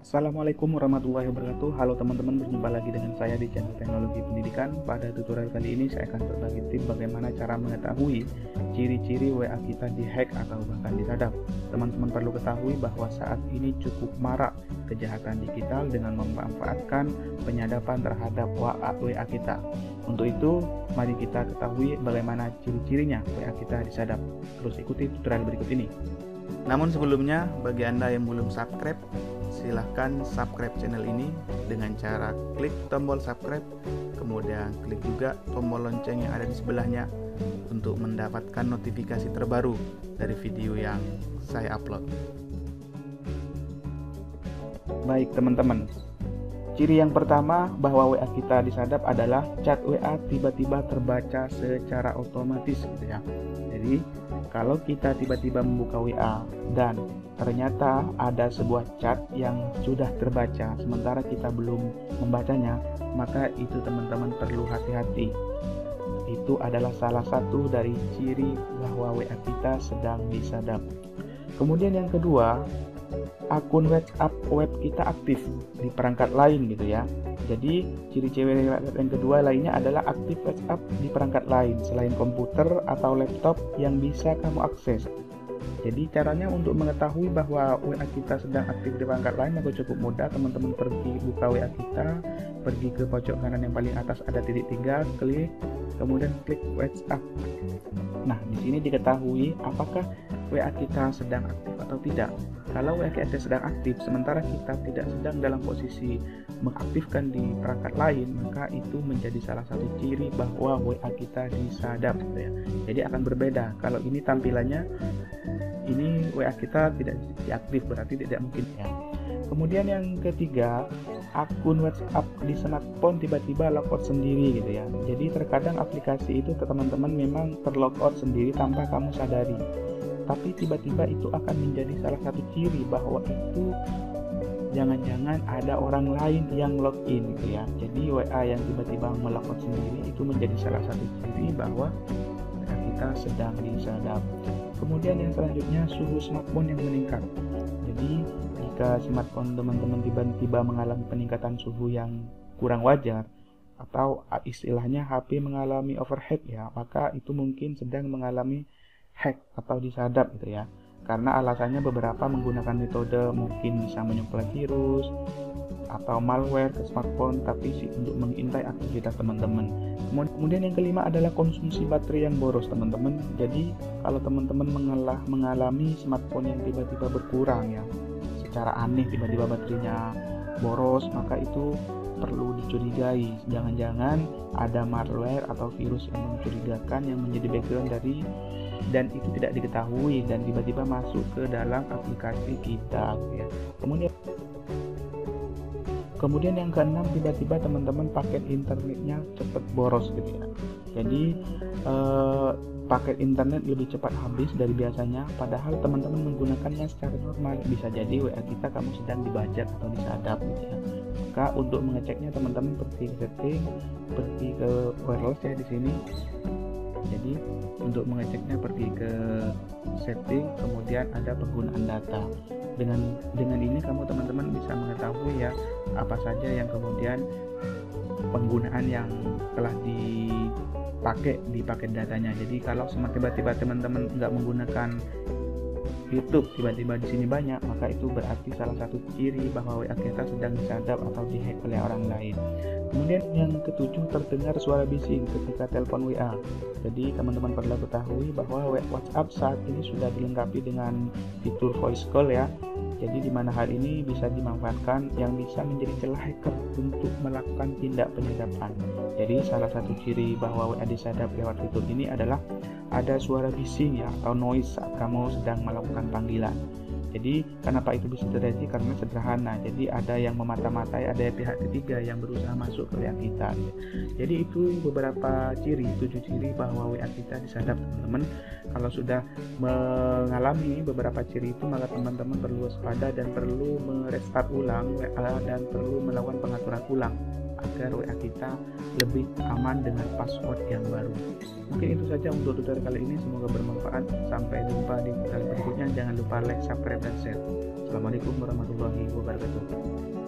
Assalamualaikum warahmatullahi wabarakatuh. Halo teman-teman, berjumpa lagi dengan saya di channel Teknologi Pendidikan. Pada tutorial kali ini saya akan berbagi tips bagaimana cara mengetahui ciri-ciri WA kita dihack atau bahkan disadap. Teman-teman perlu ketahui bahwa saat ini cukup marak kejahatan digital dengan memanfaatkan penyadapan terhadap WA kita. Untuk itu, mari kita ketahui bagaimana ciri-cirinya WA kita disadap. Terus ikuti tutorial berikut ini. Namun sebelumnya, bagi Anda yang belum subscribe, silahkan subscribe channel ini dengan cara klik tombol subscribe, kemudian klik juga tombol lonceng yang ada di sebelahnya untuk mendapatkan notifikasi terbaru dari video yang saya upload. Baik teman-teman, ciri yang pertama bahwa WA kita disadap adalah chat WA tiba-tiba terbaca secara otomatis gitu ya. Jadi kalau kita tiba-tiba membuka WA dan ternyata ada sebuah chat yang sudah terbaca sementara kita belum membacanya, maka itu teman-teman perlu hati-hati. Itu adalah salah satu dari ciri bahwa WA kita sedang disadap. Kemudian yang kedua, akun WhatsApp web kita aktif di perangkat lain gitu ya. Jadi ciri-ciri yang kedua lainnya adalah aktif WhatsApp di perangkat lain selain komputer atau laptop yang bisa kamu akses. Jadi caranya untuk mengetahui bahwa WA kita sedang aktif di perangkat lain maka cukup mudah. Teman-teman pergi buka WA kita, pergi ke pojok kanan yang paling atas ada titik 3, klik, kemudian klik WhatsApp. Nah, di sini diketahui apakah WA kita sedang aktif atau tidak. Kalau WA kita sedang aktif sementara kita tidak sedang dalam posisi mengaktifkan di perangkat lain, maka itu menjadi salah satu ciri bahwa WA kita disadap gitu ya. Jadi akan berbeda. Kalau ini tampilannya ini WA kita tidak diaktif, berarti tidak mungkin ya. Kemudian yang ketiga, akun WhatsApp di smartphone tiba-tiba logout sendiri gitu ya. Jadi terkadang aplikasi itu teman-teman memang terlogout sendiri tanpa kamu sadari. Tapi tiba-tiba itu akan menjadi salah satu ciri bahwa itu jangan-jangan ada orang lain yang login gitu ya. Jadi WA yang tiba-tiba melogout sendiri itu menjadi salah satu ciri bahwa WA kita sedang disadap. Kemudian yang selanjutnya, suhu smartphone yang meningkat. Jadi jika smartphone teman-teman tiba-tiba mengalami peningkatan suhu yang kurang wajar atau istilahnya HP mengalami overheat ya, maka itu mungkin sedang mengalami hack atau disadap gitu ya. Karena alasannya beberapa menggunakan metode mungkin bisa menyuplai virus atau malware ke smartphone tapi untuk mengintai aktivitas teman-teman. Kemudian yang kelima adalah konsumsi baterai yang boros teman-teman. Jadi kalau teman-teman mengalami smartphone yang tiba-tiba berkurang ya, secara aneh tiba-tiba baterainya boros, maka itu perlu dicurigai. Jangan-jangan ada malware atau virus yang mencurigakan yang menjadi background dari dan itu tidak diketahui dan tiba-tiba masuk ke dalam aplikasi kita ya. Kemudian yang keenam, tiba-tiba teman-teman paket internetnya cepat boros gitu ya. Jadi paket internet lebih cepat habis dari biasanya padahal teman-teman menggunakannya secara normal. Bisa jadi WA kita kamu sedang dibajak atau disadap gitu ya. Maka untuk mengeceknya teman-teman pergi ke setting, pergi ke wireless ya di sini. Jadi untuk mengeceknya pergi ke setting, kemudian ada penggunaan data. Dengan ini kamu teman-teman bisa mengetahui ya apa saja yang kemudian penggunaan yang telah dipakai di paket datanya. Jadi kalau tiba-tiba teman-teman nggak menggunakan YouTube, tiba-tiba di sini banyak, maka itu berarti salah satu ciri bahwa WA kita sedang disadap atau dihack oleh orang lain. Kemudian yang ketujuh, terdengar suara bising ketika telepon WA. Jadi teman-teman perlu ketahui bahwa WhatsApp saat ini sudah dilengkapi dengan fitur voice call ya. Jadi di mana hal ini bisa dimanfaatkan yang bisa menjadi celah hacker untuk melakukan tindak penyadapan. Jadi salah satu ciri bahwa WA disadap lewat fitur ini adalah ada suara bising ya atau noise saat kamu sedang melakukan panggilan. Jadi kenapa itu bisa terjadi? Karena sederhana. Jadi ada yang memata-matai, ada pihak ketiga yang berusaha masuk ke WA kita. Jadi itu beberapa ciri, 7 ciri bahwa WA kita disadap teman-teman. Kalau sudah mengalami beberapa ciri itu, maka teman-teman perlu waspada dan perlu merestart ulang WA dan perlu melakukan pengaturan ulang agar WA kita lebih aman dengan password yang baru. Mungkin itu saja untuk tutorial kali ini, semoga bermanfaat. Sampai jumpa di tutorial berikutnya. Jangan lupa like, subscribe, dan share. Assalamualaikum warahmatullahi wabarakatuh.